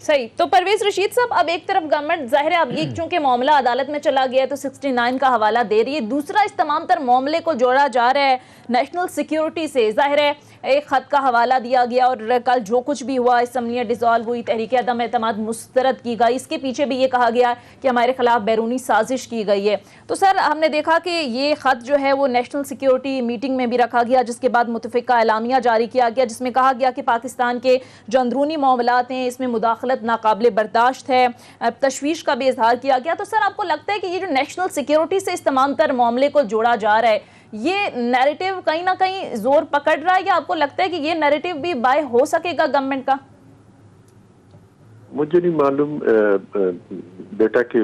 सही। तो परवेज रशीद साहब, अब एक तरफ गवर्नमेंट जाहिर है अब ये चूंकि मामला अदालत में चला गया है तो 69 का हवाला दे रही है, दूसरा इस तमाम तर मामले को जोड़ा जा रहा है नेशनल सिक्योरिटी से। जाहिर है एक खत का हवाला दिया गया और कल जो कुछ भी हुआ, असम्बलियाँ डिसॉल्व हुई, तहरीक अदम एतमाद मुस्तरद की गई, इसके पीछे भी ये कहा गया कि हमारे खिलाफ बैरूनी साजिश की गई है। तो सर हमने देखा कि ये खत जो है वो नेशनल सिक्योरिटी मीटिंग में भी रखा गया, जिसके बाद मुतफिका एलामिया जारी किया गया जिसमें कहा गया कि पाकिस्तान के जो अंदरूनी मामलात हैं इसमें मुदाखलत नाकाबिले बर्दाश्त है, तशवीश का भी इजहार किया गया। तो सर आपको लगता है कि ये जो नेशनल सिक्योरिटी से इस तमाम तर मामले को जोड़ा जा रहा है, ये नैरेटिव कहीं ना कहीं जोर पकड़ रहा है, या आपको लगता है कि ये नैरेटिव भी बाय हो सकेगा गवर्नमेंट का? मुझे नहीं मालूम बेटा कि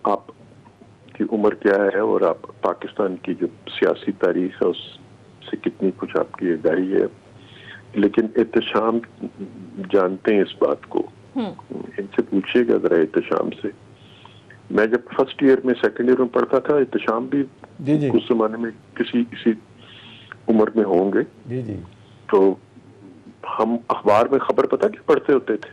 आप की उम्र क्या है और आप पाकिस्तान की जो सियासी तारीख है उससे कितनी कुछ आपकी आगाही है, लेकिन एहतशाम जानते हैं इस बात को। इनसे पूछिएगा जरा एहतशाम से। मैं जब फर्स्ट ईयर में सेकंड ईयर में पढ़ता था, एहतशाम भी उस जमाने में किसी उम्र में होंगे तो हम अखबार में खबर पता क्या पढ़ते होते थे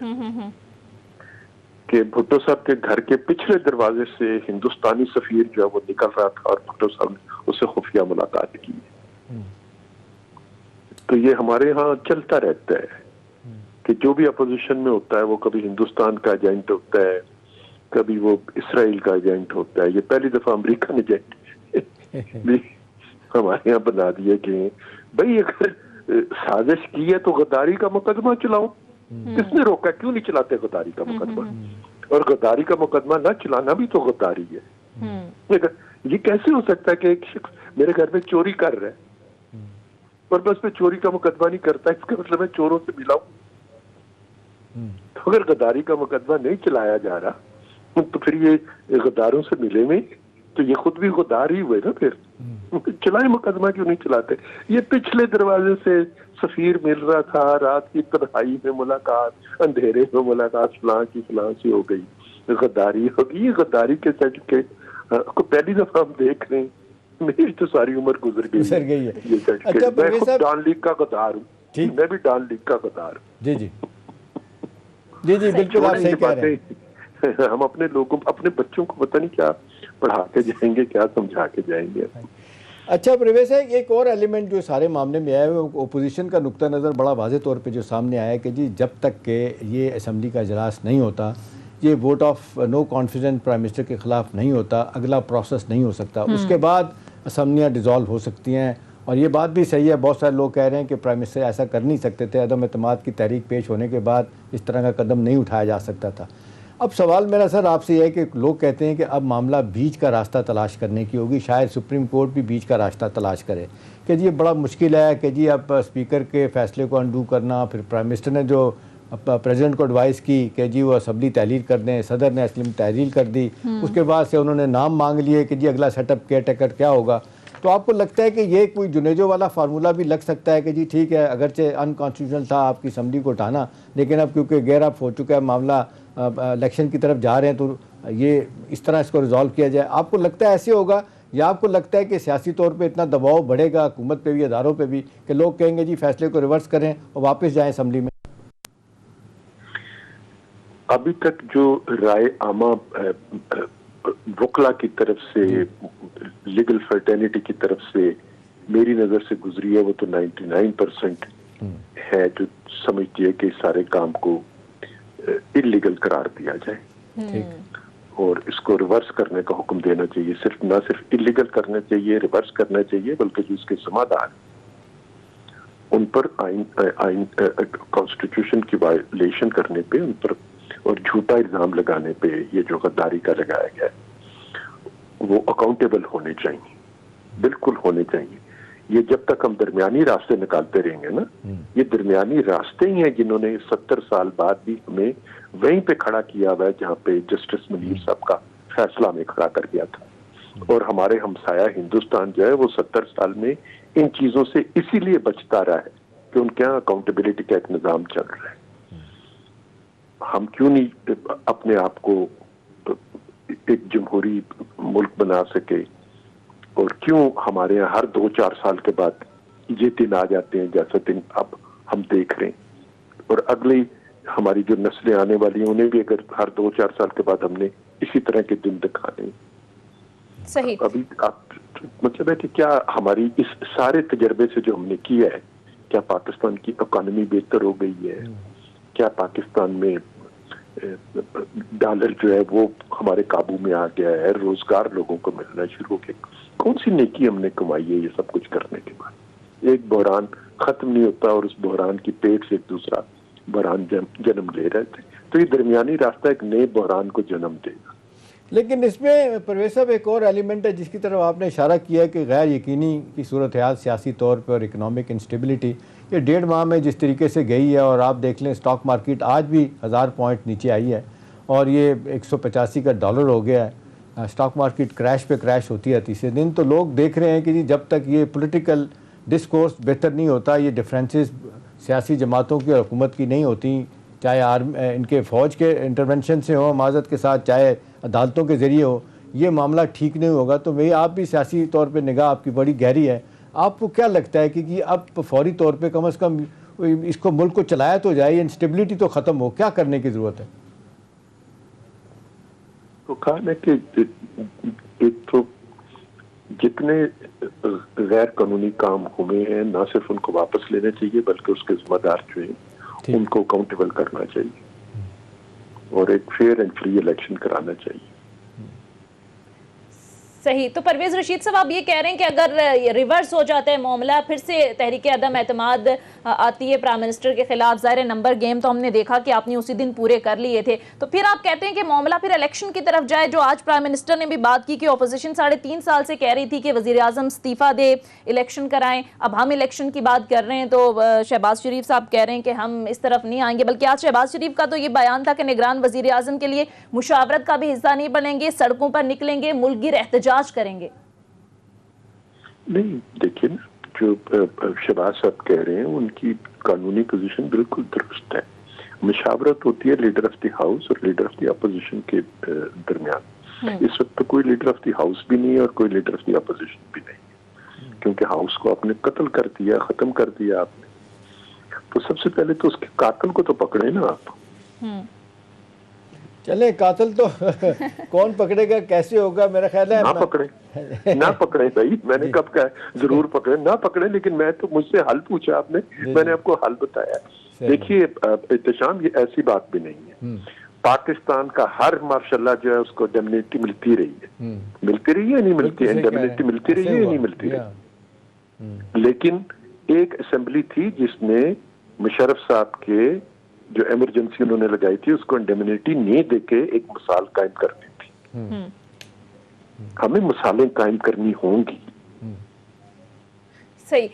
कि भुट्टो साहब के घर के पिछले दरवाजे से हिंदुस्तानी सफीर जो है वो निकल रहा था और भुट्टो साहब ने उससे खुफिया मुलाकात की। तो ये हमारे यहाँ चलता रहता है कि जो भी अपोजिशन में होता है वो कभी हिंदुस्तान का एजेंट होता है, कभी वो इसराइल का एजेंट होता है। ये पहली दफा अमेरिकन एजेंट भी हमारे यहाँ बना दिए गए। भाई अगर साजिश की है तो गद्दारी का मुकदमा चलाओ, किसने रोका? क्यों नहीं चलाते गद्दारी का मुकदमा? और गद्दारी का मुकदमा ना चलाना भी तो गद्दारी है। ये कैसे हो सकता है कि एक शख्स मेरे घर में चोरी कर रहा है और बस मैं चोरी का मुकदमा नहीं करता, इसका मतलब मैं चोरों से मिला हूं। तो अगर गद्दारी का मुकदमा नहीं चलाया जा रहा तो फिर ये गद्दारों से मिले में तो ये खुद भी गद्दार ही हुए ना। फिर चलाए मुकदमा क्यों नहीं चलाते? ये पिछले दरवाजे से सफीर मिल रहा था, रात की तन्हाई में मुलाकात, अंधेरे में मुलाकात फलां की फलां से हो गई, गद्दारी होगी। ये गद्दारी के सर्टिफिकेट को पहली दफा हम देख रहे हैं। मेरी तो सारी उम्र गुजर गई है ये सर्टिफिकेट। मैं खुद डॉन लीग का गद्दार हूँ, मैं भी डॉन लीग का गद्दार हूँ। जी जी जी जी बिल्कुल आप सही कह रहे हैं। हम अपने लोगों, अपने बच्चों को पता नहीं क्या पढ़ा के जाएंगे, क्या समझा के जाएंगे। अच्छा प्रवेश है, एक और एलिमेंट जो सारे मामले में आया है वो ओपोजिशन का नुक्ता नज़र बड़ा वाज़े तौर पे जो सामने आया है कि जी जब तक के ये असम्बली का इजलास नहीं होता, ये vote of no confidence prime minister के ख़िलाफ़ नहीं होता, अगला प्रोसेस नहीं हो सकता, उसके बाद असम्बलियाँ डिज़ोल्व हो सकती हैं। और ये बात भी सही है, बहुत सारे लोग कह रहे हैं कि प्राइम मिनिस्टर ऐसा कर नहीं सकते थे, अदम एतमाद की तहरीक पेश होने के बाद इस तरह का कदम नहीं उठाया जा सकता था। अब सवाल मेरा सर आपसे यह है कि लोग कहते हैं कि अब मामला बीच का रास्ता तलाश करने की होगी, शायद सुप्रीम कोर्ट भी बीच का रास्ता तलाश करे कि जी ये बड़ा मुश्किल है कि जी अब स्पीकर के फैसले को अंडू करना, फिर प्राइम मिनिस्टर ने जो प्रेसिडेंट को एडवाइस की कि जी वो असम्बली तहलील कर दें, सदर ने असम्बली तहलील कर दी, उसके बाद से उन्होंने नाम मांग लिए कि जी अगला सेटअप केयर टेकर क्या होगा। तो आपको लगता है कि ये कोई जुनेजो वाला फार्मूला भी लग सकता है कि जी ठीक है अगरचे अनकॉन्स्टिट्यूशनल था आपकी असम्बली को उठाना, लेकिन अब क्योंकि गैर अप हो चुका है मामला, इलेक्शन की तरफ जा रहे हैं, तो ये इस तरह इसको रिजॉल्व किया जाए। आपको लगता है ऐसे होगा, या आपको लगता है कि सियासी तौर पे इतना दबाव बढ़ेगा हुकूमत पे भी, अदारों पे भी, कि लोग कहेंगे जी फैसले को रिवर्स करें और वापस जाएं असम्बली में? अभी तक जो राय आमा वकला की तरफ से, लीगल फर्टेनिटी की तरफ से मेरी नज़र से गुजरी है वो तो 99% है जो समझती है कि सारे काम को इलीगल करार दिया जाए और इसको रिवर्स करने का हुक्म देना चाहिए। सिर्फ ना सिर्फ इलीगल करना चाहिए, रिवर्स करना चाहिए, बल्कि जो इसके समाधान उन पर आइन कॉन्स्टिट्यूशन की वायलेशन करने पे, उन पर और झूठा इल्जाम लगाने पे ये जो गद्दारी का लगाया गया है वो अकाउंटेबल होने चाहिए, बिल्कुल होने चाहिए। ये जब तक हम दरमियानी रास्ते निकालते रहेंगे ना, ये दरमियानी रास्ते ही हैं जिन्होंने 70 साल बाद भी हमें वहीं पे खड़ा किया हुआ है जहाँ पे जस्टिस मुनीर साहब का फैसला में खड़ा कर दिया था। और हमारे हमसाया हिंदुस्तान जो है वो 70 साल में इन चीजों से इसीलिए बचता रहा है कि उनके यहाँ अकाउंटेबिलिटी का एक निजाम चल रहा है। हम क्यों नहीं अपने आप को एक जमहूरी मुल्क बना सके, और क्यों हमारे यहाँ हर 2-4 साल के बाद ये दिन आ जाते हैं जैसे दिन अब हम देख रहे हैं, और अगली हमारी जो नस्लें आने वाली हैं उन्हें भी अगर हर 2-4 साल के बाद हमने इसी तरह के दिन दिखाने, सही। अभी आप मतलब है कि क्या हमारी इस सारे तजर्बे से जो हमने किया है, क्या पाकिस्तान की इकोनॉमी बेहतर हो गई है? क्या पाकिस्तान में डॉलर जो है वो हमारे काबू में आ गया है? रोजगार लोगों को मिलना शुरू हो गया? कौन सी नेकी हमने कमाई है ये सब कुछ करने के बाद? एक बहरान खत्म नहीं होता और उस बहरान की पेट से एक दूसरा बहरान जन्म ले रहे थे, तो ये दरमियानी रास्ता एक नए बहरान को जन्म देगा। लेकिन इसमें परवेज साहब एक और एलिमेंट है जिसकी तरफ आपने इशारा किया है कि गैर यकीनी की सूरत हाल सियासी तौर पर और इकनॉमिक इंस्टेबिलिटी ये 1.5 माह में जिस तरीके से गई है, और आप देख लें स्टॉक मार्केट आज भी 1000 पॉइंट नीचे आई है और ये 185 का डॉलर हो गया है। स्टॉक मार्केट क्रैश पे क्रैश होती है तीसरे दिन। तो लोग देख रहे हैं कि जी जब तक ये पॉलिटिकल डिस्कोर्स बेहतर नहीं होता, ये डिफरेंसेस सियासी जमातों की और हुकूमत की नहीं होती, चाहे इनके फ़ौज के इंटरवेंशन से हो माजत के साथ, चाहे अदालतों के ज़रिए हो, ये मामला ठीक नहीं होगा। तो भाई आप भी सियासी तौर पे निगाह आपकी बड़ी गहरी है, आपको क्या लगता है कि अब फौरी तौर पे कम से कम इसको मुल्क को चलाया तो जाए, इंस्टेबिलिटी तो ख़त्म हो, क्या करने की ज़रूरत है? तो कहा ना कि एक तो जितने गैर कानूनी काम हुए हैं ना सिर्फ उनको वापस लेना चाहिए बल्कि उसके जिम्मेदार जो हैं उनको अकाउंटेबल करना चाहिए और एक फेयर एंड फ्री इलेक्शन कराना चाहिए। सही। तो परवेज रशीद साहब आप ये कह रहे हैं कि अगर रिवर्स हो जाता है मामला, फिर से तहरीक अदम एतमाद आती है प्राइम मिनिस्टर के खिलाफ, ज़ाहिर नंबर गेम तो हमने देखा कि आपने उसी दिन पूरे कर लिए थे, तो फिर आप कहते हैं कि मामला फिर इलेक्शन की तरफ जाए, जो आज प्राइम मिनिस्टर ने भी बात की कि अपोजिशन 3.5 साल से कह रही थी कि वज़ीर आज़म इस्तीफ़ा दे, इलेक्शन कराएं। अब हम इलेक्शन की बात कर रहे हैं तो शहबाज शरीफ साहब कह रहे हैं कि हम इस तरफ नहीं आएंगे, बल्कि आज शहबाज शरीफ का तो ये बयान था कि निगरान वज़ीर आज़म के लिए मुशावरत का भी हिस्सा नहीं बनेंगे, सड़कों पर निकलेंगे, मुल्क गिर एहतजाज करेंगे। नहीं, देखिए ना, जो शहबाज साहब कह रहे हैं उनकी कानूनी पोजीशन बिल्कुल दुरुस्त है। मुशावरत होती है लीडर ऑफ द हाउस और लीडर ऑफ द अपोजिशन के दरमियान। इस वक्त तो कोई लीडर ऑफ द हाउस भी नहीं है और कोई लीडर ऑफ द अपोजिशन भी नहीं है, क्योंकि हाउस को आपने कत्ल कर दिया, खत्म कर दिया आपने। तो सबसे पहले तो उसके कातिल को तो पकड़े ना आप। चले कातिल तो कौन पकड़ेगा, कैसे होगा? मेरा ख्याल है ना पकड़े भाई, मैंने कब कहा जरूर पकड़े, ना पकड़े, लेकिन मैं तो मुझसे हल पूछा आपने, मैंने आपको हल बताया। देखिए एहतशाम, ये ऐसी बात भी नहीं है। पाकिस्तान का हर मार्शल्ला जो है उसको इंडेमनिटी मिलती रही है, मिलती रही है नहीं मिलती है, इंडेमनिटी मिलती रही है नहीं मिलती रही। लेकिन एक असेंबली थी जिसने मुशर्रफ साहब के जो इमरजेंसी उन्होंने लगाई थी उसको इंडेमनिटी नहीं देके एक मिसाल कायम करनी थी। हमें मिसालें कायम करनी होंगी। सही।